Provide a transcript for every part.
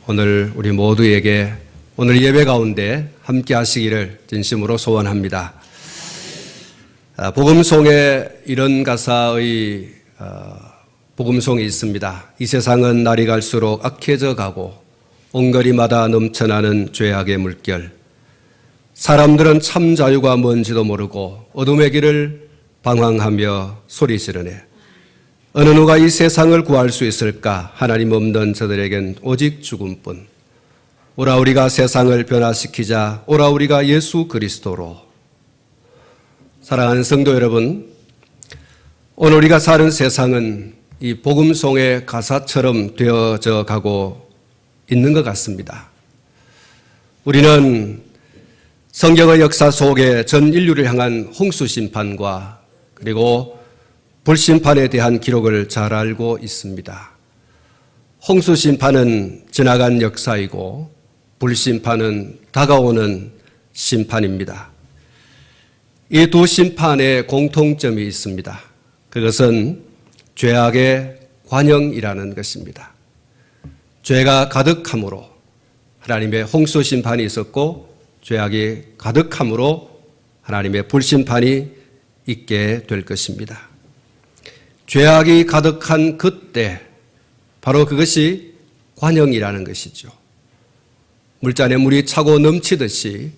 오늘 우리 모두에게 오늘 예배 가운데 함께 하시기를 진심으로 소원합니다. 복음송에 이런 가사의 복음송이 있습니다. 이 세상은 날이 갈수록 악해져 가고 온거리마다 넘쳐나는 죄악의 물결. 사람들은 참 자유가 뭔지도 모르고 어둠의 길을 방황하며 소리 지르네. 어느 누가 이 세상을 구할 수 있을까? 하나님 없는 저들에겐 오직 죽음뿐. 오라 우리가 세상을 변화시키자. 오라 우리가 예수 그리스도로. 사랑하는 성도 여러분, 오늘 우리가 사는 세상은 이 복음송의 가사처럼 되어져 가고 있는 것 같습니다. 우리는 성경의 역사 속에 전 인류를 향한 홍수 심판과 그리고 불심판에 대한 기록을 잘 알고 있습니다. 홍수 심판은 지나간 역사이고 불심판은 다가오는 심판입니다. 이 두 심판에 공통점이 있습니다. 그것은 죄악의 관영이라는 것입니다. 죄가 가득함으로 하나님의 홍수 심판이 있었고 죄악이 가득함으로 하나님의 불심판이 있게 될 것입니다. 죄악이 가득한 그때 바로 그것이 관영이라는 것이죠. 물잔에 물이 차고 넘치듯이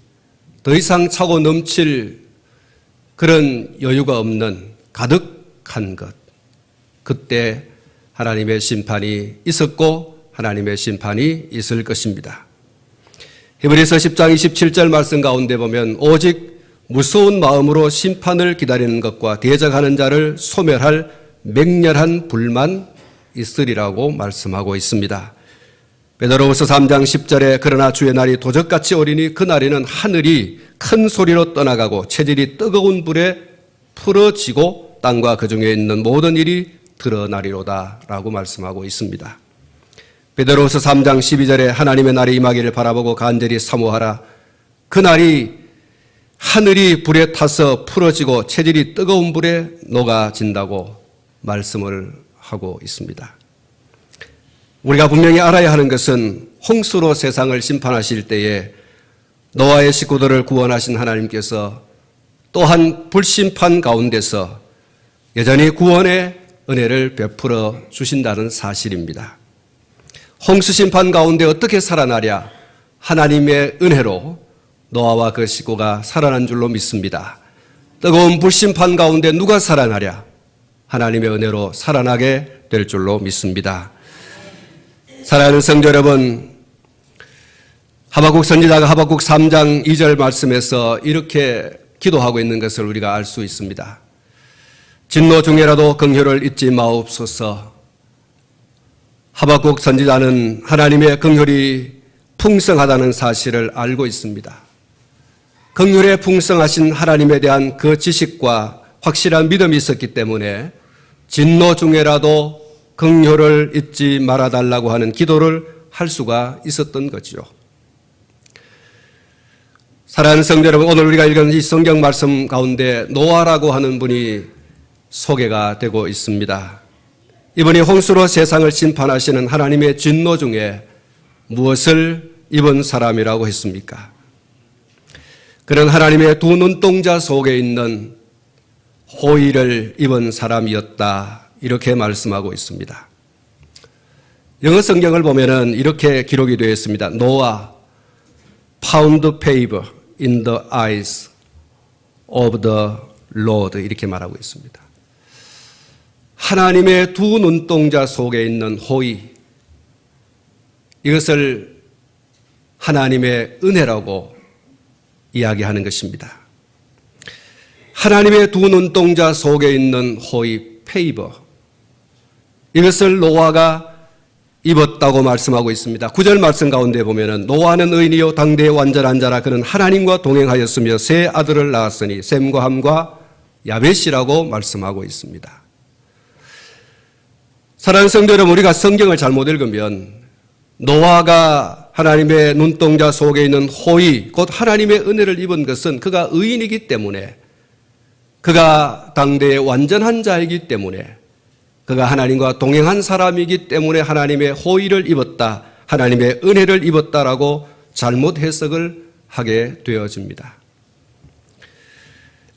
더 이상 차고 넘칠 그런 여유가 없는 가득한 것, 그때 하나님의 심판이 있었고 하나님의 심판이 있을 것입니다. 히브리서 10장 27절 말씀 가운데 보면 오직 무서운 마음으로 심판을 기다리는 것과 대적하는 자를 소멸할 맹렬한 불만 있으리라고 말씀하고 있습니다. 베드로후서 3장 10절에 그러나 주의 날이 도적같이 오리니 그 날에는 하늘이 큰 소리로 떠나가고 체질이 뜨거운 불에 풀어지고 땅과 그 중에 있는 모든 일이 드러나리로다 라고 말씀하고 있습니다. 베드로후서 3장 12절에 하나님의 날이 임하기를 바라보고 간절히 사모하라. 그 날이 하늘이 불에 타서 풀어지고 체질이 뜨거운 불에 녹아진다고 말씀을 하고 있습니다. 우리가 분명히 알아야 하는 것은 홍수로 세상을 심판하실 때에 노아의 식구들을 구원하신 하나님께서 또한 불심판 가운데서 여전히 구원의 은혜를 베풀어 주신다는 사실입니다. 홍수 심판 가운데 어떻게 살아나랴? 하나님의 은혜로 노아와 그 식구가 살아난 줄로 믿습니다. 뜨거운 불심판 가운데 누가 살아나랴? 하나님의 은혜로 살아나게 될 줄로 믿습니다. 사랑하는 성도 여러분, 하박국 선지자가 하박국 3장 2절 말씀에서 이렇게 기도하고 있는 것을 우리가 알 수 있습니다. 진노 중에라도 긍휼을 잊지 마옵소서. 하박국 선지자는 하나님의 긍휼이 풍성하다는 사실을 알고 있습니다. 긍휼에 풍성하신 하나님에 대한 그 지식과 확실한 믿음이 있었기 때문에 진노 중에라도 긍휼을 잊지 말아달라고 하는 기도를 할 수가 있었던 거죠. 사랑하는 성도 여러분, 오늘 우리가 읽은 이 성경 말씀 가운데 노아라고 하는 분이 소개가 되고 있습니다. 이분이 홍수로 세상을 심판하시는 하나님의 진노 중에 무엇을 입은 사람이라고 했습니까? 그는 하나님의 두 눈동자 속에 있는 호의를 입은 사람이었다. 이렇게 말씀하고 있습니다. 영어 성경을 보면은 이렇게 기록이 되어 있습니다. Noah found favor in the eyes of the Lord. 이렇게 말하고 있습니다. 하나님의 두 눈동자 속에 있는 호의, 이것을 하나님의 은혜라고 이야기하는 것입니다. 하나님의 두 눈동자 속에 있는 호의, 페이버, 이것을 노아가 입었다고 말씀하고 있습니다. 9절 말씀 가운데 보면은 노아는 의인이요 당대의 완전한 자라. 그는 하나님과 동행하였으며 세 아들을 낳았으니 셈과 함과 야벳이라고 말씀하고 있습니다. 사랑하는 성도 여러분, 우리가 성경을 잘못 읽으면 노아가 하나님의 눈동자 속에 있는 호의, 곧 하나님의 은혜를 입은 것은 그가 의인이기 때문에, 그가 당대의 완전한 자이기 때문에, 그가 하나님과 동행한 사람이기 때문에 하나님의 호의를 입었다, 하나님의 은혜를 입었다라고 잘못 해석을 하게 되어집니다.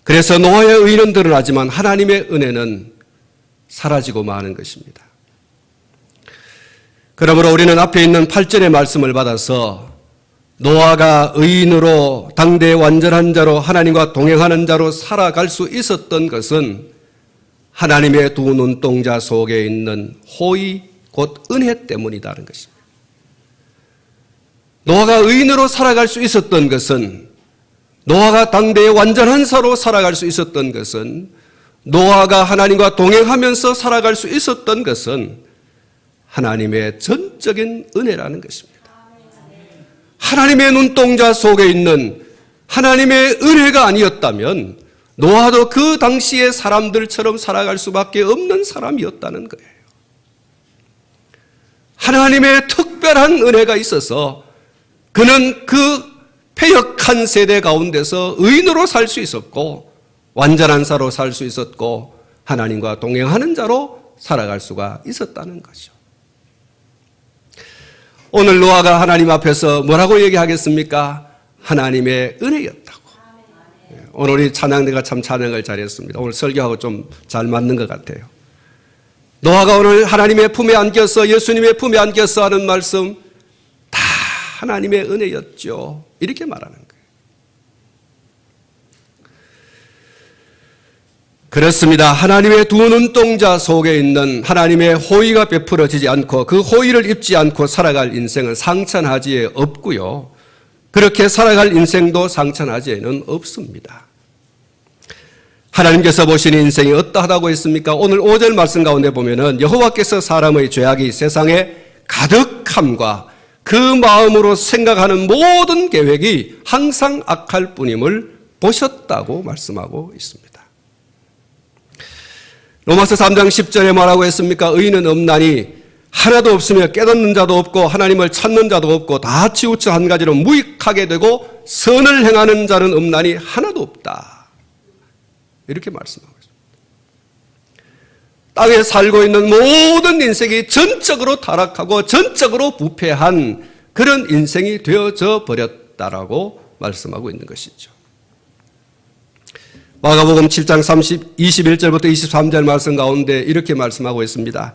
그래서 노아의 의는 드러나지만 하나님의 은혜는 사라지고 마는 것입니다. 그러므로 우리는 앞에 있는 8절의 말씀을 받아서 노아가 의인으로 당대의 완전한 자로 하나님과 동행하는 자로 살아갈 수 있었던 것은 하나님의 두 눈동자 속에 있는 호의 곧 은혜 때문이라는 것입니다. 노아가 의인으로 살아갈 수 있었던 것은, 노아가 당대의 완전한 자로 살아갈 수 있었던 것은, 노아가 하나님과 동행하면서 살아갈 수 있었던 것은 하나님의 전적인 은혜라는 것입니다. 하나님의 눈동자 속에 있는 하나님의 은혜가 아니었다면 노아도 그 당시의 사람들처럼 살아갈 수밖에 없는 사람이었다는 거예요. 하나님의 특별한 은혜가 있어서 그는 그 패역한 세대 가운데서 의인으로 살 수 있었고 완전한 자로 살 수 있었고 하나님과 동행하는 자로 살아갈 수가 있었다는 거죠. 오늘 노아가 하나님 앞에서 뭐라고 얘기하겠습니까? 하나님의 은혜였다고. 오늘 우리 찬양대가 참 찬양을 잘했습니다. 오늘 설교하고 좀 잘 맞는 것 같아요. 노아가 오늘 하나님의 품에 안겨서, 예수님의 품에 안겨서 하는 말씀, 다 하나님의 은혜였죠. 이렇게 말하는 거예요. 그렇습니다. 하나님의 두 눈동자 속에 있는 하나님의 호의가 베풀어지지 않고 그 호의를 입지 않고 살아갈 인생은 상천하지에 없고요. 그렇게 살아갈 인생도 상천하지에는 없습니다. 하나님께서 보시는 인생이 어떠하다고 했습니까? 오늘 5절 말씀 가운데 보면은 여호와께서 사람의 죄악이 세상에 가득함과 그 마음으로 생각하는 모든 계획이 항상 악할 뿐임을 보셨다고 말씀하고 있습니다. 로마서 3장 10절에 뭐라고 했습니까? 의인은 없나니 하나도 없으며 깨닫는 자도 없고 하나님을 찾는 자도 없고 다 치우쳐 한 가지로 무익하게 되고 선을 행하는 자는 없나니 하나도 없다. 이렇게 말씀하고 있습니다. 땅에 살고 있는 모든 인생이 전적으로 타락하고 전적으로 부패한 그런 인생이 되어져 버렸다라고 말씀하고 있는 것이죠. 마가복음 7장 21절부터 23절 말씀 가운데 이렇게 말씀하고 있습니다.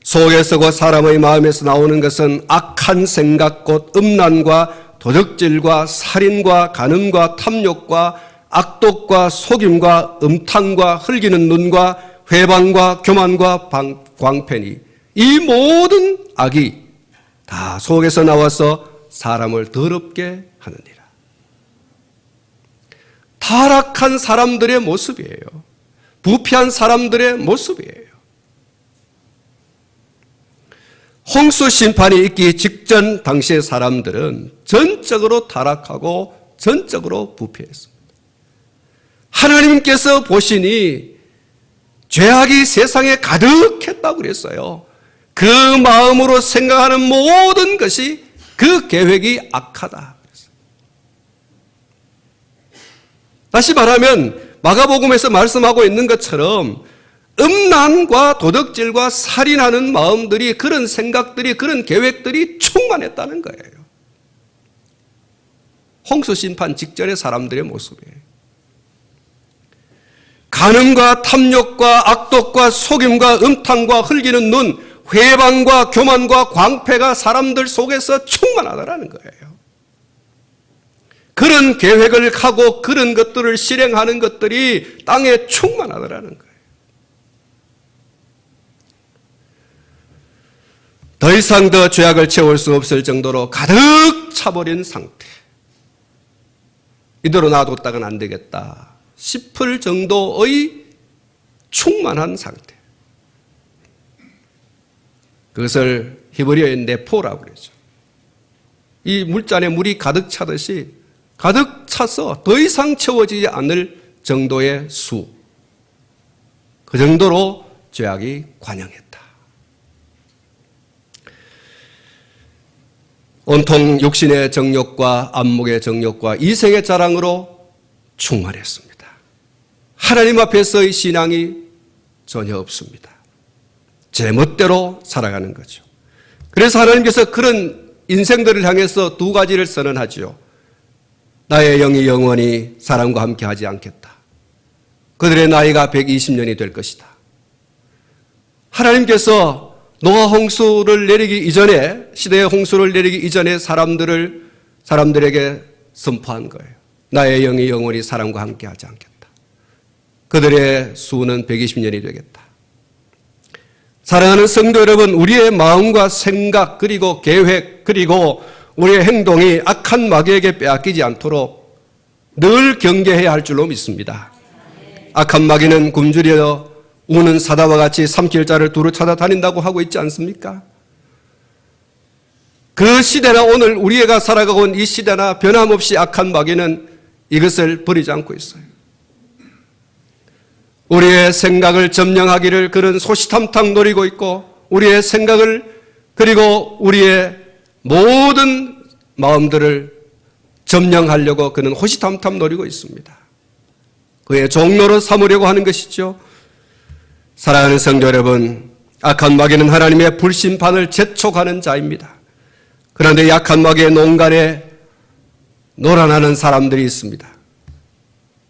속에서 곧 사람의 마음에서 나오는 것은 악한 생각 곧 음란과 도적질과 살인과 간음과 탐욕과 악독과 속임과 음탕과 흘기는 눈과 회방과 교만과 광패니 이 모든 악이 다 속에서 나와서 사람을 더럽게 하느니라. 타락한 사람들의 모습이에요. 부패한 사람들의 모습이에요. 홍수 심판이 있기 직전 당시의 사람들은 전적으로 타락하고 전적으로 부패했습니다. 하나님께서 보시니 죄악이 세상에 가득했다고 그랬어요. 그 마음으로 생각하는 모든 것이 그 계획이 악하다. 다시 말하면 마가복음에서 말씀하고 있는 것처럼 음란과 도덕질과 살인하는 마음들이, 그런 생각들이, 그런 계획들이 충만했다는 거예요. 홍수 심판 직전의 사람들의 모습이에요. 간음과 탐욕과 악독과 속임과 음탕과 흘기는 눈, 회방과 교만과 광패가 사람들 속에서 충만하다라는 거예요. 그런 계획을 하고 그런 것들을 실행하는 것들이 땅에 충만하더라는 거예요. 더 이상 더 죄악을 채울 수 없을 정도로 가득 차버린 상태. 이대로 놔뒀다간 안 되겠다 싶을 정도의 충만한 상태. 그것을 히브리어의 네포라고 그러죠. 이 물잔에 물이 가득 차듯이 가득 차서 더 이상 채워지지 않을 정도의 수. 그 정도로 죄악이 관영했다. 온통 육신의 정욕과 안목의 정욕과 이생의 자랑으로 충만했습니다. 하나님 앞에서의 신앙이 전혀 없습니다. 제 멋대로 살아가는 거죠. 그래서 하나님께서 그런 인생들을 향해서 두 가지를 선언하지요. 나의 영이 영원히 사람과 함께 하지 않겠다. 그들의 나이가 120년이 될 것이다. 하나님께서 노아 홍수를 내리기 이전에, 시대의 홍수를 내리기 이전에 사람들에게 선포한 거예요. 나의 영이 영원히 사람과 함께 하지 않겠다. 그들의 수는 120년이 되겠다. 사랑하는 성도 여러분, 우리의 마음과 생각 그리고 계획 그리고 우리의 행동이 악한 마귀에게 빼앗기지 않도록 늘 경계해야 할 줄로 믿습니다. 악한 마귀는 굶주려 우는 사자와 같이 삼킬 자를 두루 찾아다닌다고 하고 있지 않습니까? 그 시대나 오늘 우리가 살아가고 있는 이 시대나 변함없이 악한 마귀는 이것을 버리지 않고 있어요. 우리의 생각을 점령하기를 그는 소시탐탐 노리고 있고, 우리의 생각을 그리고 우리의 모든 마음들을 점령하려고 그는 호시탐탐 노리고 있습니다. 그의 종로로 삼으려고 하는 것이죠. 사랑하는 성도 여러분, 악한 마귀는 하나님의 불심판을 재촉하는 자입니다. 그런데 약한 마귀의 농간에 놀아나는 사람들이 있습니다.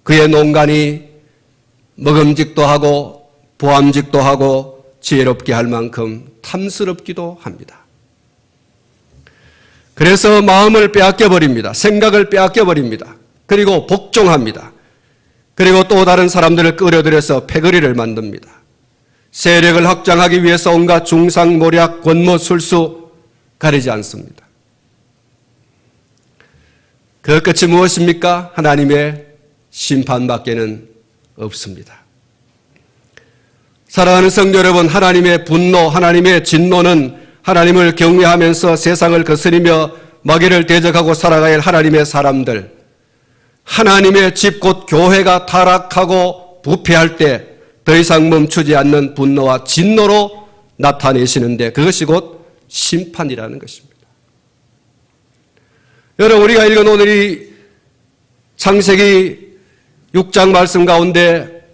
그의 농간이 먹음직도 하고 보암직도 하고 지혜롭게 할 만큼 탐스럽기도 합니다. 그래서 마음을 빼앗겨버립니다. 생각을 빼앗겨버립니다. 그리고 복종합니다. 그리고 또 다른 사람들을 끌어들여서 패거리를 만듭니다. 세력을 확장하기 위해서 온갖 중상모략, 권모술수 가리지 않습니다. 그 끝이 무엇입니까? 하나님의 심판밖에는 없습니다. 사랑하는 성도 여러분, 하나님의 분노, 하나님의 진노는 하나님을 경외하면서 세상을 거스리며 마귀를 대적하고 살아가야 할 하나님의 사람들, 하나님의 집 곧 교회가 타락하고 부패할 때 더 이상 멈추지 않는 분노와 진노로 나타내시는데 그것이 곧 심판이라는 것입니다. 여러분, 우리가 읽은 오늘 이 창세기 6장 말씀 가운데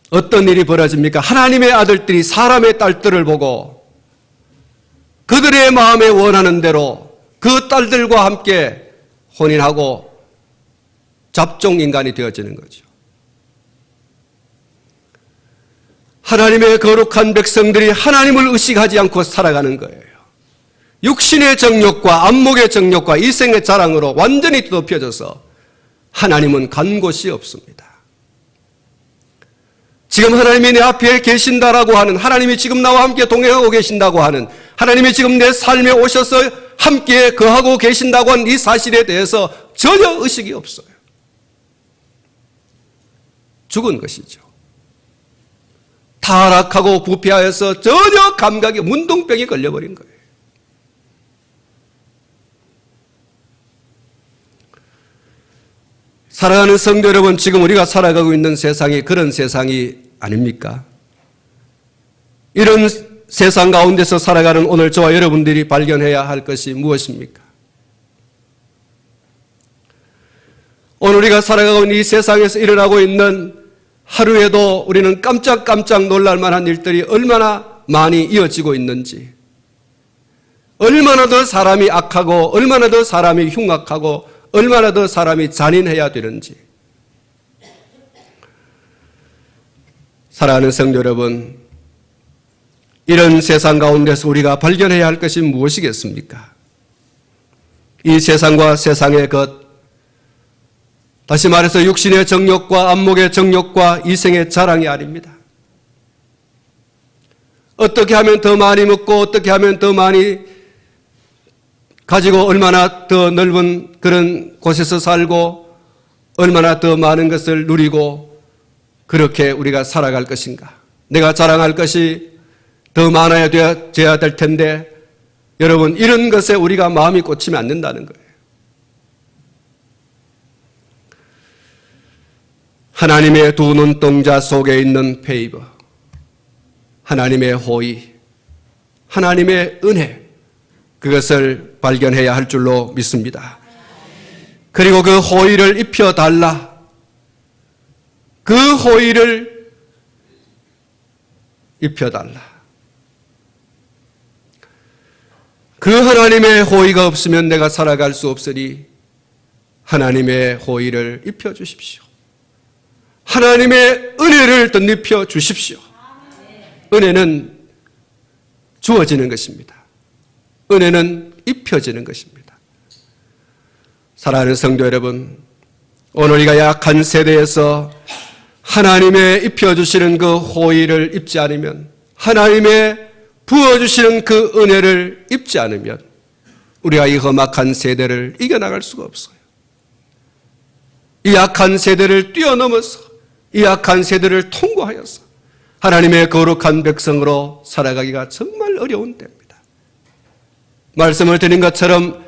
어떤 일이 벌어집니까? 하나님의 아들들이 사람의 딸들을 보고 그들의 마음에 원하는 대로 그 딸들과 함께 혼인하고 잡종인간이 되어지는 거죠. 하나님의 거룩한 백성들이 하나님을 의식하지 않고 살아가는 거예요. 육신의 정욕과 안목의 정욕과 이생의 자랑으로 완전히 뒤덮여져서 하나님은 간 곳이 없습니다. 지금 하나님이 내 앞에 계신다라고 하는, 하나님이 지금 나와 함께 동행하고 계신다고 하는, 하나님이 지금 내 삶에 오셔서 함께 거하고 계신다고 하는 이 사실에 대해서 전혀 의식이 없어요. 죽은 것이죠. 타락하고 부패하여서 전혀 감각이, 문둥병이 걸려버린 거예요. 사랑하는 성도 여러분, 지금 우리가 살아가고 있는 세상이 그런 세상이 아닙니까? 이런 세상 가운데서 살아가는 오늘 저와 여러분들이 발견해야 할 것이 무엇입니까? 오늘 우리가 살아가고 있는 이 세상에서 일어나고 있는 하루에도 우리는 깜짝깜짝 놀랄 만한 일들이 얼마나 많이 이어지고 있는지, 얼마나 더 사람이 악하고 얼마나 더 사람이 흉악하고 얼마나 더 사람이 잔인해야 되는지. 사랑하는 성도 여러분, 이런 세상 가운데서 우리가 발견해야 할 것이 무엇이겠습니까? 이 세상과 세상의 것, 다시 말해서 육신의 정욕과 안목의 정욕과 이생의 자랑이 아닙니다. 어떻게 하면 더 많이 먹고 어떻게 하면 더 많이 가지고 얼마나 더 넓은 그런 곳에서 살고 얼마나 더 많은 것을 누리고 그렇게 우리가 살아갈 것인가. 내가 자랑할 것이 더 많아야 되어야 될 텐데 여러분, 이런 것에 우리가 마음이 꽂히면 안 된다는 거예요. 하나님의 두 눈동자 속에 있는 페이버, 하나님의 호의, 하나님의 은혜, 그것을 발견해야 할 줄로 믿습니다. 그리고 그 호의를 입혀달라. 그 호의를 입혀달라. 그 하나님의 호의가 없으면 내가 살아갈 수 없으니 하나님의 호의를 입혀 주십시오. 하나님의 은혜를 덧입혀 주십시오. 은혜는 주어지는 것입니다. 은혜는 입혀지는 것입니다. 사랑하는 성도 여러분, 오늘 우리가 약한 세대에서 하나님의 입혀주시는 그 호의를 입지 않으면, 하나님의 부어주시는 그 은혜를 입지 않으면 우리가 이 험악한 세대를 이겨나갈 수가 없어요. 이 약한 세대를 뛰어넘어서, 이 약한 세대를 통과하여서 하나님의 거룩한 백성으로 살아가기가 정말 어려운 때입니다. 말씀을 드린 것처럼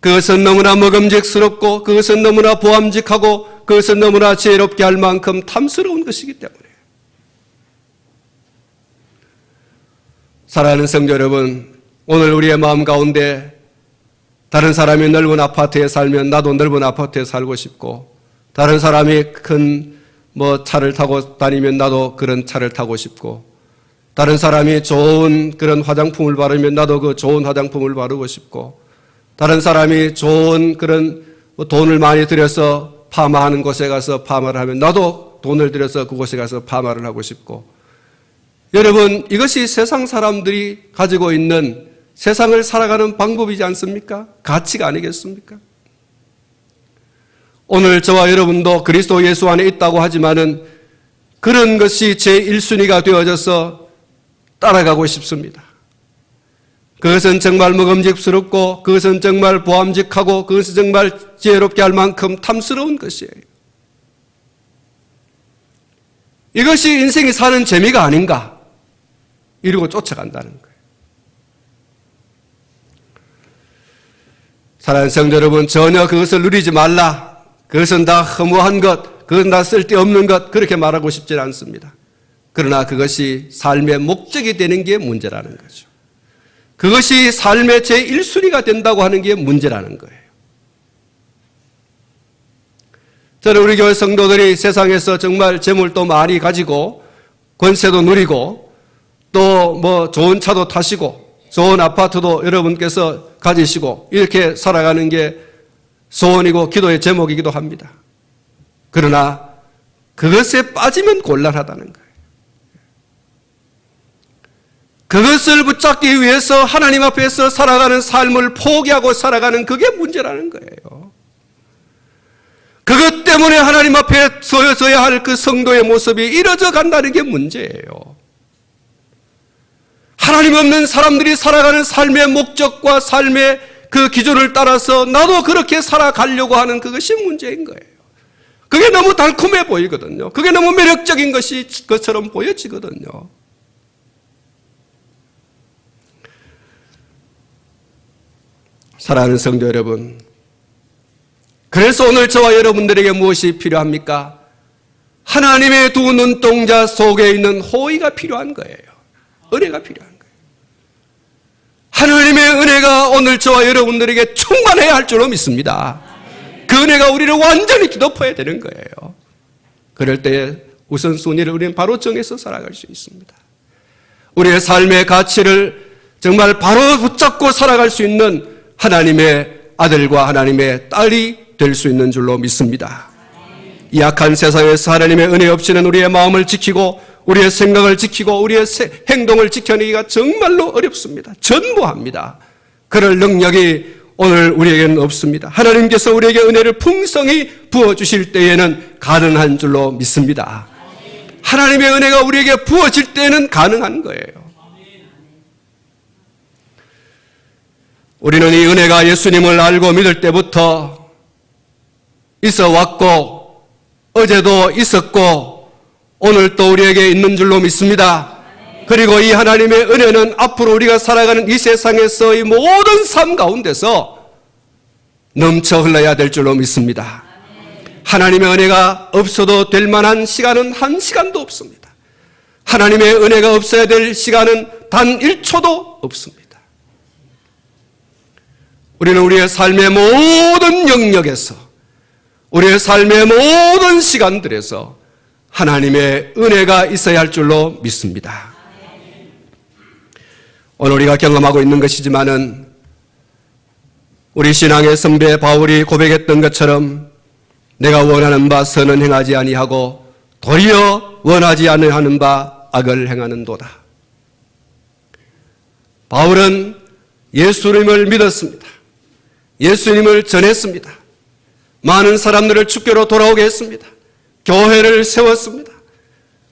그것은 너무나 먹음직스럽고, 그것은 너무나 보암직하고, 그것은 너무나 지혜롭게 할 만큼 탐스러운 것이기 때문에, 사랑하는 성도 여러분, 오늘 우리의 마음 가운데 다른 사람이 넓은 아파트에 살면 나도 넓은 아파트에 살고 싶고, 다른 사람이 큰 차를 타고 다니면 나도 그런 차를 타고 싶고, 다른 사람이 좋은 그런 화장품을 바르면 나도 그 좋은 화장품을 바르고 싶고, 다른 사람이 좋은 그런 돈을 많이 들여서 파마하는 곳에 가서 파마를 하면 나도 돈을 들여서 그곳에 가서 파마를 하고 싶고, 여러분, 이것이 세상 사람들이 가지고 있는 세상을 살아가는 방법이지 않습니까? 가치가 아니겠습니까? 오늘 저와 여러분도 그리스도 예수 안에 있다고 하지만은 그런 것이 제 1순위가 되어져서 따라가고 싶습니다. 그것은 정말 먹음직스럽고, 그것은 정말 보암직하고, 그것은 정말 지혜롭게 할 만큼 탐스러운 것이에요. 이것이 인생이 사는 재미가 아닌가? 이러고 쫓아간다는 거예요. 사랑하는 성도 여러분, 전혀 그것을 누리지 말라, 그것은 다 허무한 것, 그것은 다 쓸데없는 것, 그렇게 말하고 싶지 않습니다. 그러나 그것이 삶의 목적이 되는 게 문제라는 거죠. 그것이 삶의 제1순위가 된다고 하는 게 문제라는 거예요. 저는 우리 교회 성도들이 세상에서 정말 재물도 많이 가지고 권세도 누리고 또 좋은 차도 타시고 좋은 아파트도 여러분께서 가지시고 이렇게 살아가는 게 소원이고 기도의 제목이기도 합니다. 그러나 그것에 빠지면 곤란하다는 거예요. 그것을 붙잡기 위해서 하나님 앞에서 살아가는 삶을 포기하고 살아가는 그게 문제라는 거예요. 그것 때문에 하나님 앞에 서야 할 그 성도의 모습이 이뤄져 간다는 게 문제예요. 하나님 없는 사람들이 살아가는 삶의 목적과 삶의 그 기준을 따라서 나도 그렇게 살아가려고 하는 그것이 문제인 거예요. 그게 너무 달콤해 보이거든요. 그게 너무 매력적인 것처럼 보여지거든요. 사랑하는 성도 여러분, 그래서 오늘 저와 여러분들에게 무엇이 필요합니까? 하나님의 두 눈동자 속에 있는 호의가 필요한 거예요. 은혜가 필요한 거예요. 하나님의 은혜가 오늘 저와 여러분들에게 충만해야 할 줄로 믿습니다. 그 은혜가 우리를 완전히 뒤덮어야 되는 거예요. 그럴 때 우선순위를 우리는 바로 정해서 살아갈 수 있습니다. 우리의 삶의 가치를 정말 바로 붙잡고 살아갈 수 있는 하나님의 아들과 하나님의 딸이 될 수 있는 줄로 믿습니다. 이 악한 세상에서 하나님의 은혜 없이는 우리의 마음을 지키고 우리의 생각을 지키고 우리의 행동을 지켜내기가 정말로 어렵습니다. 전무합니다. 그럴 능력이 오늘 우리에게는 없습니다. 하나님께서 우리에게 은혜를 풍성히 부어주실 때에는 가능한 줄로 믿습니다. 하나님의 은혜가 우리에게 부어질 때에는 가능한 거예요. 우리는 이 은혜가 예수님을 알고 믿을 때부터 있어 왔고 어제도 있었고 오늘도 우리에게 있는 줄로 믿습니다. 그리고 이 하나님의 은혜는 앞으로 우리가 살아가는 이 세상에서의 모든 삶 가운데서 넘쳐 흘러야 될 줄로 믿습니다. 하나님의 은혜가 없어도 될 만한 시간은 한 시간도 없습니다. 하나님의 은혜가 없어야 될 시간은 단 1초도 없습니다. 우리는 우리의 삶의 모든 영역에서 우리의 삶의 모든 시간들에서 하나님의 은혜가 있어야 할 줄로 믿습니다. 오늘 우리가 경험하고 있는 것이지만은 우리 신앙의 선배 바울이 고백했던 것처럼 내가 원하는 바 선은 행하지 아니하고 도리어 원하지 아니하는 바 악을 행하는도다. 바울은 예수님을 믿었습니다. 예수님을 전했습니다. 많은 사람들을 주께로 돌아오게 했습니다. 교회를 세웠습니다.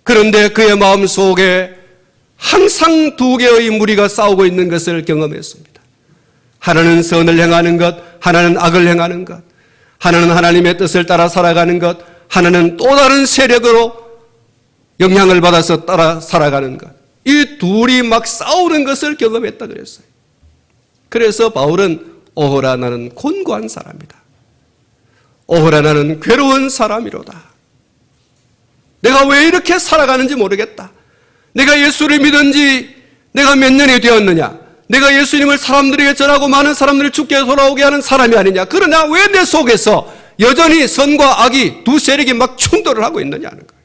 그런데 그의 마음속에 항상 두 개의 무리가 싸우고 있는 것을 경험했습니다. 하나는 선을 행하는 것, 하나는 악을 행하는 것, 하나는 하나님의 뜻을 따라 살아가는 것, 하나는 또 다른 세력으로 영향을 받아서 따라 살아가는 것. 이 둘이 막 싸우는 것을 경험했다 그랬어요. 그래서 바울은 오호라 나는 곤고한 사람이다. 오호라 나는 괴로운 사람이로다. 내가 왜 이렇게 살아가는지 모르겠다. 내가 예수를 믿은 지 내가 몇 년이 되었느냐. 내가 예수님을 사람들에게 전하고 많은 사람들을 주께 돌아오게 하는 사람이 아니냐. 그러나 왜 내 속에서 여전히 선과 악이 두 세력이 막 충돌을 하고 있느냐는 거예요.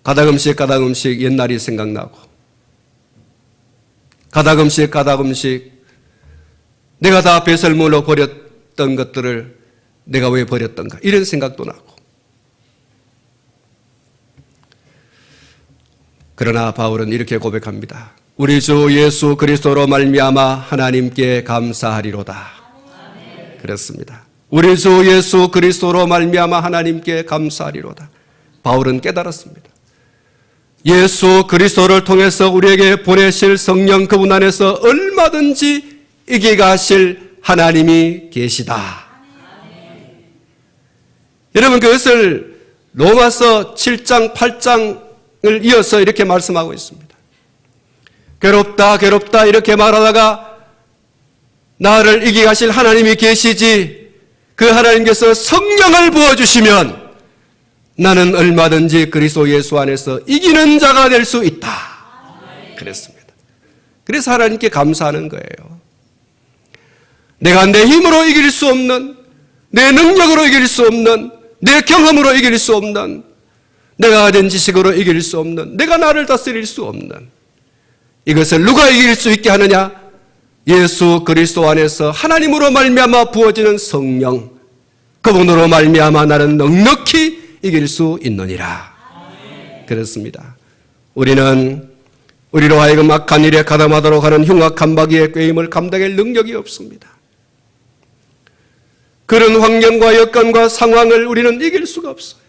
가다금씩 옛날이 생각나고 가다금씩 내가 다 배설물로 버렸던 것들을 내가 왜 버렸던가 이런 생각도 나고. 그러나 바울은 이렇게 고백합니다. 우리 주 예수 그리스도로 말미암아 하나님께 감사하리로다. 그렇습니다. 우리 주 예수 그리스도로 말미암아 하나님께 감사하리로다. 바울은 깨달았습니다. 예수 그리스도를 통해서 우리에게 보내실 성령 그분 안에서 얼마든지 이기게 하실 하나님이 계시다. 여러분 그것을 로마서 7장 8장을 이어서 이렇게 말씀하고 있습니다. 괴롭다 이렇게 말하다가 나를 이기게 하실 하나님이 계시지 그 하나님께서 성령을 부어주시면 나는 얼마든지 그리스도 예수 안에서 이기는 자가 될 수 있다. 그랬습니다. 그래서 하나님께 감사하는 거예요. 내가 내 힘으로 이길 수 없는, 내 능력으로 이길 수 없는, 내 경험으로 이길 수 없는, 내가 가진 지식으로 이길 수 없는, 내가 나를 다스릴 수 없는 이것을 누가 이길 수 있게 하느냐? 예수 그리스도 안에서 하나님으로 말미암아 부어지는 성령 그분으로 말미암아 나는 넉넉히 이길 수 있느니라. 그렇습니다. 우리는 우리로 하여금 악한 일에 가담하도록 하는 흉악한 마귀의 꾀임을 감당할 능력이 없습니다. 그런 환경과 여건과 상황을 우리는 이길 수가 없어요.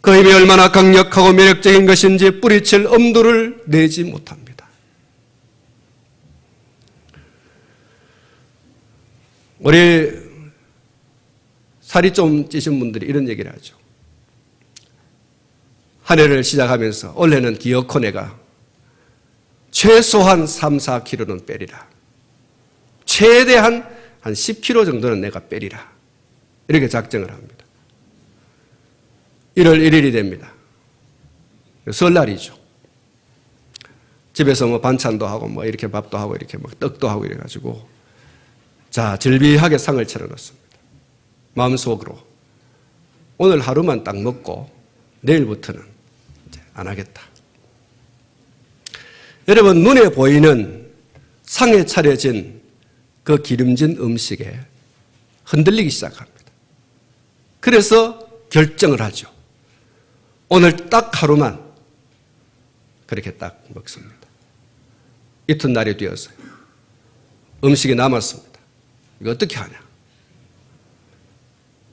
그 힘이 얼마나 강력하고 매력적인 것인지 뿌리칠 엄두를 내지 못합니다. 우리 살이 좀 찌신 분들이 이런 얘기를 하죠. 한 해를 시작하면서 올해는 기어코 내가 최소한 3, 4kg는 빼리라. 최대한 한 10kg 정도는 내가 빼리라. 이렇게 작정을 합니다. 1월 1일이 됩니다. 설날이죠. 집에서 뭐 반찬도 하고 뭐 이렇게 밥도 하고 이렇게 막 떡도 하고 이래가지고 자, 즐비하게 상을 차려놨습니다. 마음속으로 오늘 하루만 딱 먹고 내일부터는 이제 안 하겠다. 여러분 눈에 보이는 상에 차려진 그 기름진 음식에 흔들리기 시작합니다. 그래서 결정을 하죠. 오늘 딱 하루만 그렇게 딱 먹습니다. 이튿날이 되었어요. 음식이 남았습니다. 이거 어떻게 하냐?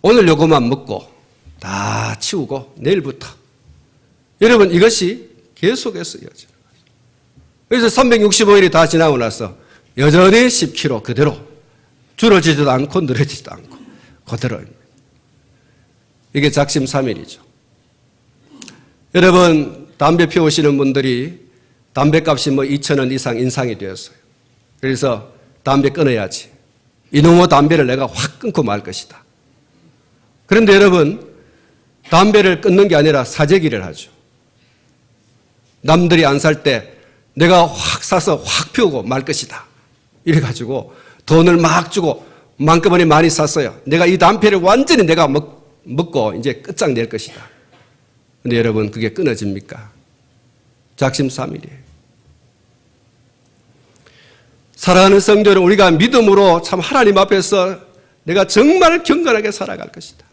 오늘 요거만 먹고 다 치우고 내일부터. 여러분 이것이 계속해서 이어지는 거죠. 그래서 365일이 다 지나고 나서 여전히 10kg 그대로 줄어지지도 않고 늘어지지도 않고 그대로입니다. 이게 작심삼일이죠. 여러분 담배 피우시는 분들이 담배값이 뭐 2,000원 이상 인상이 되었어요. 그래서 담배 끊어야지. 이놈의 담배를 내가 확 끊고 말 것이다. 그런데 여러분 담배를 끊는 게 아니라 사재기를 하죠. 남들이 안 살 때 내가 확 사서 확 피우고 말 것이다. 이래가지고 돈을 막 주고 만큼만에 많이 샀어요. 내가 이 담배를 완전히 내가 먹고 이제 끝장낼 것이다. 근데 여러분 그게 끊어집니까? 작심삼일이에요. 사랑하는 성도 여러분, 우리가 믿음으로 참 하나님 앞에서 내가 정말 경건하게 살아갈 것이다.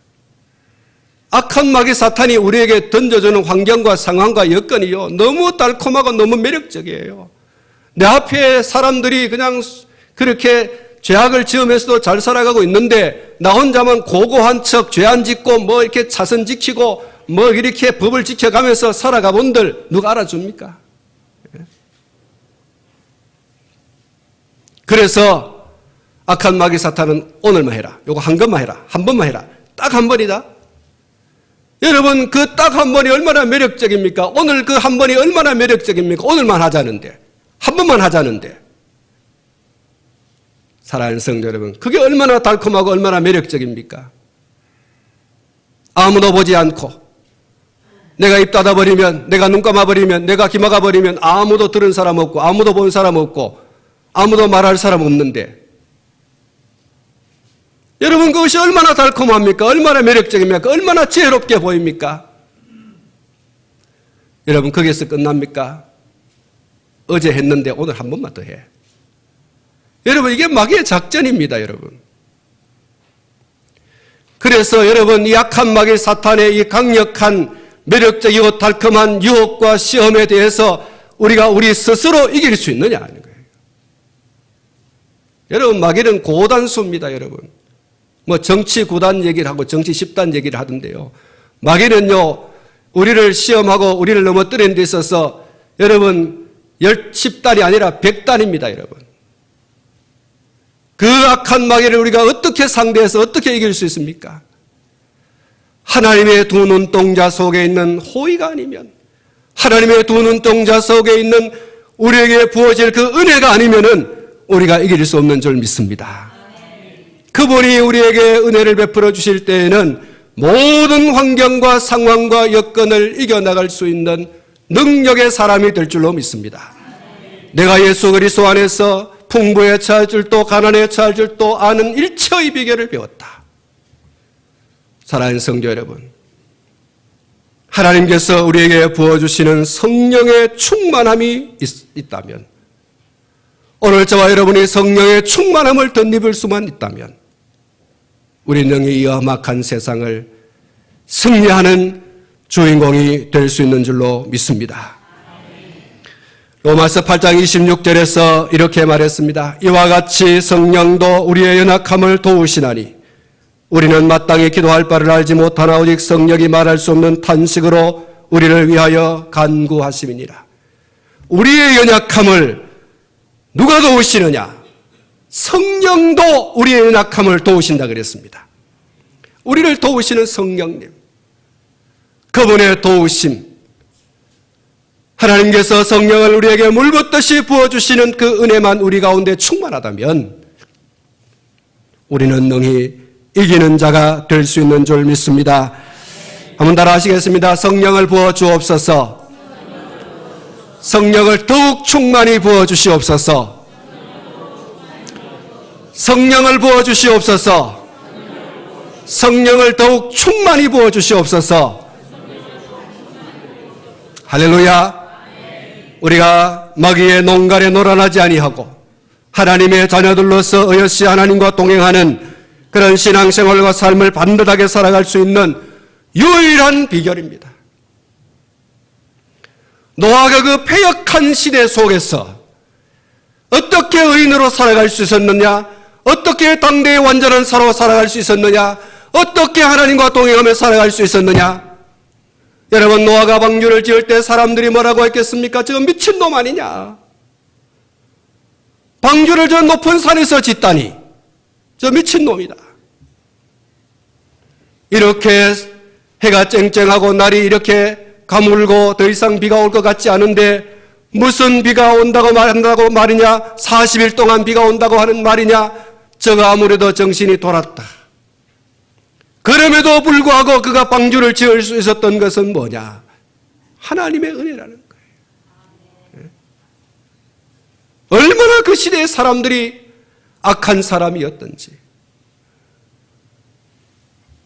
악한 마귀 사탄이 우리에게 던져주는 환경과 상황과 여건이요, 너무 달콤하고 너무 매력적이에요. 내 앞에 사람들이 그냥 그렇게 죄악을 지으면서도 잘 살아가고 있는데 나 혼자만 고고한 척 죄 안 짓고 뭐 이렇게 차선 지키고 뭐 이렇게 법을 지켜가면서 살아가 본들 누가 알아줍니까? 그래서 악한 마귀 사탄은 오늘만 해라. 요거 한 번만 해라. 한 번만 해라. 딱 한 번이다. 여러분, 그 딱 한 번이 얼마나 매력적입니까? 오늘 그 한 번이 얼마나 매력적입니까? 오늘만 하자는데. 한 번만 하자는데. 사랑하는 성도 여러분, 그게 얼마나 달콤하고 얼마나 매력적입니까? 아무도 보지 않고 내가 입 닫아버리면, 내가 눈 감아버리면, 내가 귀 막아버리면 아무도 들은 사람 없고 아무도 본 사람 없고 아무도 말할 사람 없는데, 여러분, 그것이 얼마나 달콤합니까? 얼마나 매력적입니까? 얼마나 지혜롭게 보입니까? 여러분, 거기에서 끝납니까? 어제 했는데 오늘 한 번만 더 해. 여러분, 이게 마귀의 작전입니다, 여러분. 그래서 여러분, 이 악한 마귀 사탄의 이 강력한 매력적이고 달콤한 유혹과 시험에 대해서 우리가 우리 스스로 이길 수 있느냐 하는 거예요. 여러분, 마귀는 고단수입니다, 여러분. 뭐 정치 9단 얘기를 하고 정치 10단 얘기를 하던데요. 마귀는요, 우리를 시험하고 우리를 넘어뜨리는 데 있어서 여러분 10단이 아니라 100단입니다, 여러분. 그 악한 마귀를 우리가 어떻게 상대해서 어떻게 이길 수 있습니까? 하나님의 두 눈동자 속에 있는 호의가 아니면, 하나님의 두 눈동자 속에 있는 우리에게 부어질 그 은혜가 아니면은 우리가 이길 수 없는 줄 믿습니다. 그분이 우리에게 은혜를 베풀어 주실 때에는 모든 환경과 상황과 여건을 이겨나갈 수 있는 능력의 사람이 될 줄로 믿습니다. 내가 예수 그리스도 안에서 풍부에 처할 줄도 가난에 처할 줄도 아는 일체의 비결을 배웠다. 사랑하는 성도 여러분, 하나님께서 우리에게 부어주시는 성령의 충만함이 있다면, 오늘 저와 여러분이 성령의 충만함을 덧입을 수만 있다면 우리는 영이 이 험악한 세상을 승리하는 주인공이 될 수 있는 줄로 믿습니다. 로마서 8장 26절에서 이렇게 말했습니다. 이와 같이 성령도 우리의 연약함을 도우시나니 우리는 마땅히 기도할 바를 알지 못하나 오직 성령이 말할 수 없는 탄식으로 우리를 위하여 간구하심이니라. 우리의 연약함을 누가 도우시느냐? 성령도 우리의 연약함을 도우신다 그랬습니다. 우리를 도우시는 성령님, 그분의 도우심, 하나님께서 성령을 우리에게 물붓듯이 부어주시는 그 은혜만 우리 가운데 충만하다면 우리는 능히 이기는 자가 될 수 있는 줄 믿습니다. 한번 따라 하시겠습니다. 성령을 부어 주옵소서. 성령을 더욱 충만히 부어 주시옵소서. 성령을 부어 주시옵소서. 성령을 더욱 충만히 부어 주시옵소서. 할렐루야. 우리가 마귀의 농간에 놀아나지 아니하고 하나님의 자녀들로서 의없이 하나님과 동행하는 그런 신앙생활과 삶을 반듯하게 살아갈 수 있는 유일한 비결입니다. 노아가 그 패역한 시대 속에서 어떻게 의인으로 살아갈 수 있었느냐? 어떻게 당대의 완전한 사로 살아갈 수 있었느냐? 어떻게 하나님과 동행하며 살아갈 수 있었느냐? 여러분, 노아가 방주를 지을 때 사람들이 뭐라고 했겠습니까? 저거 미친놈 아니냐? 방주를 저 높은 산에서 짓다니 저 미친놈이다. 이렇게 해가 쨍쨍하고 날이 이렇게 가물고 더 이상 비가 올 것 같지 않은데 무슨 비가 온다고 말한다고 말이냐? 40일 동안 비가 온다고 하는 말이냐? 저거 아무래도 정신이 돌았다. 그럼에도 불구하고 그가 방주를 지을 수 있었던 것은 뭐냐? 하나님의 은혜라는 거예요. 얼마나 그 시대의 사람들이 악한 사람이었던지.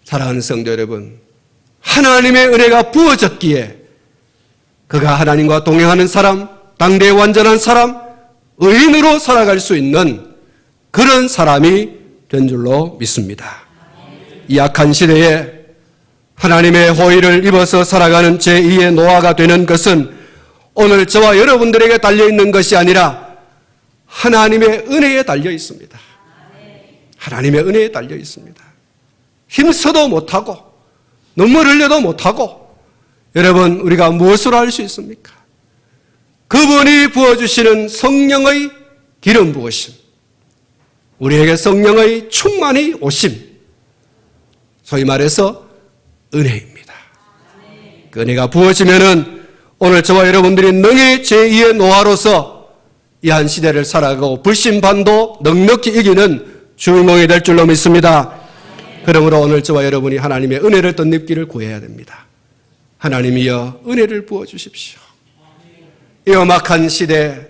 사랑하는 성도 여러분, 하나님의 은혜가 부어졌기에 그가 하나님과 동행하는 사람, 당대의 완전한 사람, 의인으로 살아갈 수 있는 그런 사람이 된 줄로 믿습니다. 이 악한 시대에 하나님의 호의를 입어서 살아가는 제2의 노아가 되는 것은 오늘 저와 여러분들에게 달려있는 것이 아니라 하나님의 은혜에 달려 있습니다. 하나님의 은혜에 달려 있습니다. 힘써도 못하고 눈물 흘려도 못하고 여러분 우리가 무엇으로 할 수 있습니까? 그분이 부어주시는 성령의 기름 부으심, 우리에게 성령의 충만히 오심, 소위 말해서 은혜입니다. 그 은혜가 부어지면은 오늘 저와 여러분들이 능히 제2의 노아로서 이 한 시대를 살아가고 불신반도 넉넉히 이기는 주인공이 될 줄로 믿습니다. 그러므로 오늘 저와 여러분이 하나님의 은혜를 덧입기를 구해야 됩니다. 하나님이여 은혜를 부어주십시오. 이 험악한 시대,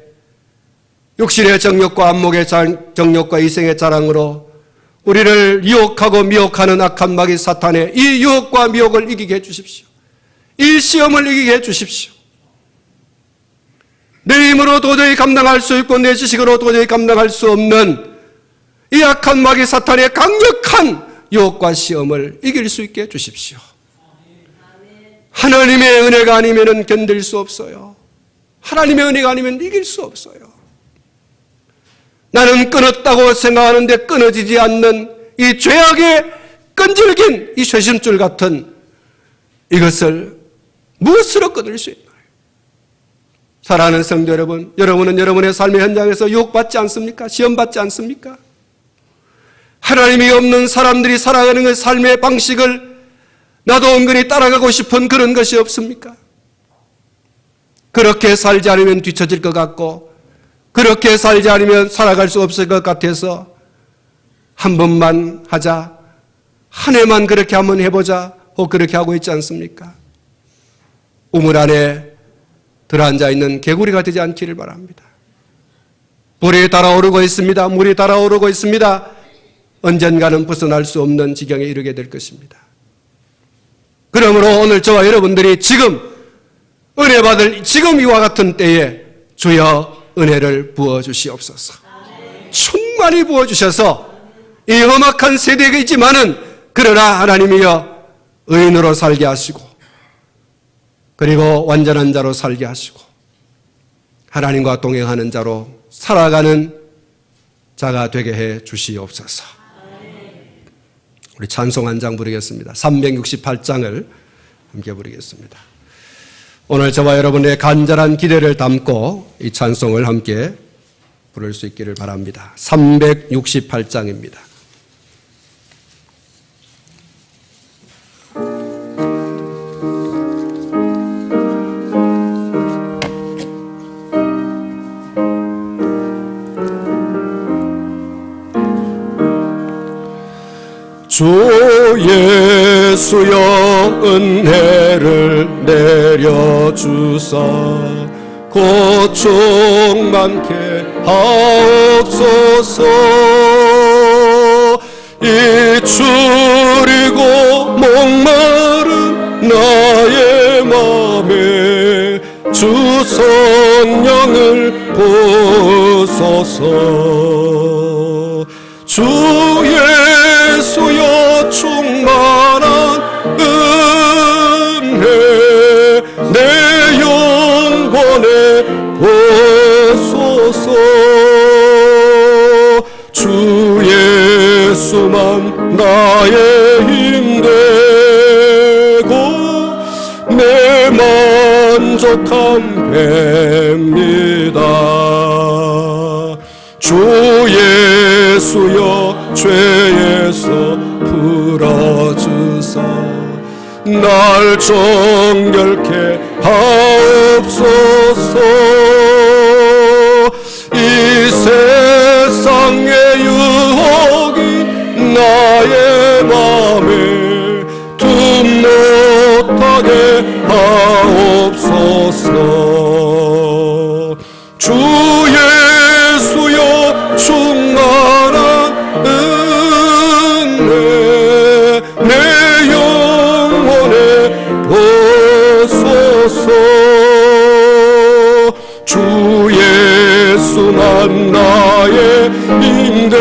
육신의 정욕과 안목의 정욕과 이생의 자랑으로 우리를 유혹하고 미혹하는 악한 마귀 사탄의 이 유혹과 미혹을 이기게 해주십시오. 이 시험을 이기게 해주십시오. 내 힘으로 도저히 감당할 수 있고 내 지식으로 도저히 감당할 수 없는 이 악한 마귀 사탄의 강력한 유혹과 시험을 이길 수 있게 해주십시오. 하나님의 은혜가 아니면 견딜 수 없어요. 하나님의 은혜가 아니면 이길 수 없어요. 나는 끊었다고 생각하는데 끊어지지 않는 이 죄악의 끈질긴 이 쇄심줄 같은 이것을 무엇으로 끊을 수 있나요? 사랑하는 성도 여러분, 여러분은 여러분의 삶의 현장에서 유혹받지 않습니까? 시험받지 않습니까? 하나님이 없는 사람들이 살아가는 그 삶의 방식을 나도 은근히 따라가고 싶은 그런 것이 없습니까? 그렇게 살지 않으면 뒤처질 것 같고 그렇게 살지 않으면 살아갈 수 없을 것 같아서 한 번만 하자, 한 해만 그렇게 한번 해보자 혹 그렇게 하고 있지 않습니까? 우물 안에 들어앉아 있는 개구리가 되지 않기를 바랍니다. 불이 달아오르고 있습니다. 물이 달아오르고 있습니다. 언젠가는 벗어날 수 없는 지경에 이르게 될 것입니다. 그러므로 오늘 저와 여러분들이 지금 은혜 받을 지금 이와 같은 때에 주여 은혜를 부어주시옵소서. 충만히 부어주셔서 이 험악한 세대이지만은 그러나 하나님이여 의인으로 살게 하시고 그리고 완전한 자로 살게 하시고 하나님과 동행하는 자로 살아가는 자가 되게 해 주시옵소서. 우리 찬송 한 장 부르겠습니다. 368장을 함께 부르겠습니다. 오늘 저와 여러분의 간절한 기대를 담고 이 찬송을 함께 부를 수 있기를 바랍니다. 368장입니다. 주 예수여 은혜를 내려주사 고충 많게 하옵소서. 이 추리고 목마른 나의 맘에 주 성령을 부소서. 주 예수여 충만한 은혜 내 영혼에 부소서. 주 예수만 나의 힘 되고 내 만족함 됩니다. 주 예수여 죄에서 풀어주사 날 정결케 하옵소서. 이 세상의 유혹이 나의 맘에 tum못 못하게 하옵소서. 주 예수여 충만한 은혜 내 영혼에 보소서. 나의 힘되고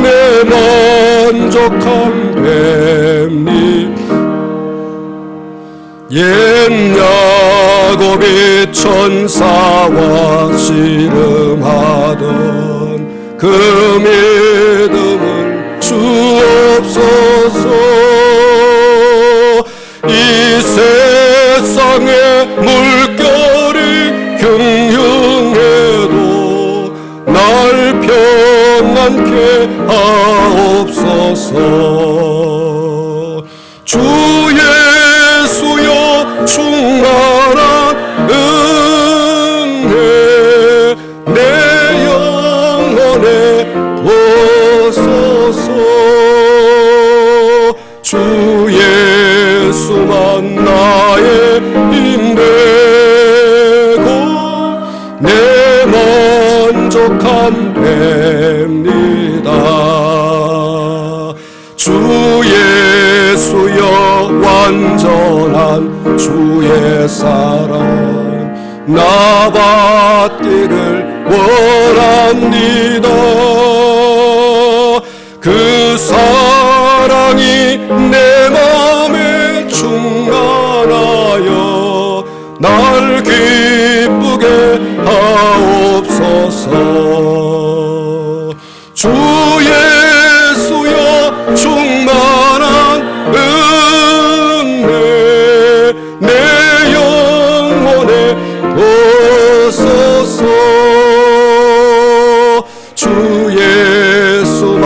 내 만족함 됨니. 옛 야곱이 천사와 씨름하던 그 믿음을 주옵소서. 이 세상의 물결이 흉흉해도 날 평안케 하옵소서. 주 예수여 충만한 은혜 내 영혼에 부어소서. 주 예수만 나의 힘되고 내 만족함 됩니다. 주 예수여 완전한 주의 사랑 나 받기를 원합니다. 그 사랑이 내 맘에 충만하여 날 기쁘게 하옵소서. 주 예수여 충만한 은혜 내 영혼에 부어소서. 주 예수만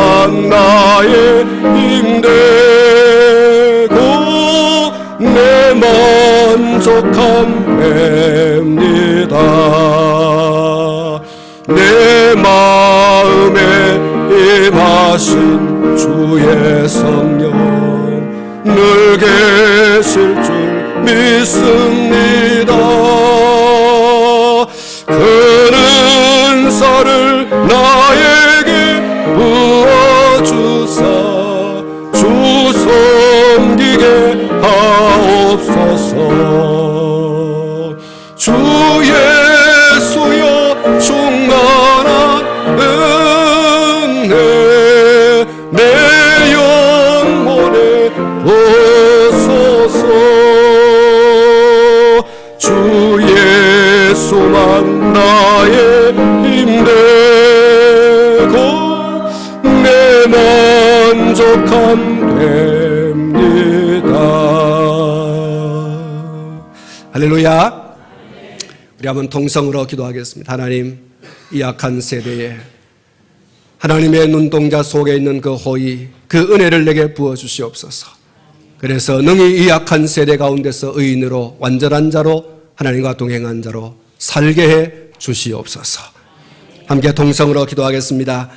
나의 힘되고 내 만족함 됩니다. 내 마음에 임하신 주의 성령 늘 계실 줄 믿습니다. 그 은사를 나에게 부어주사 주 섬기게 하옵소서. 주 예수여 충만한 은혜 내 영혼에 부어소서. 주 예수만 나의 힘되고 내 만족함 됩니다. 할렐루야. 우리 한번 통성으로 기도하겠습니다. 하나님, 이 악한 세대에 하나님의 눈동자 속에 있는 그 호의, 그 은혜를 내게 부어주시옵소서. 그래서 능히 이 악한 세대 가운데서 의인으로 완전한 자로 하나님과 동행한 자로 살게 해 주시옵소서. 함께 통성으로 기도하겠습니다.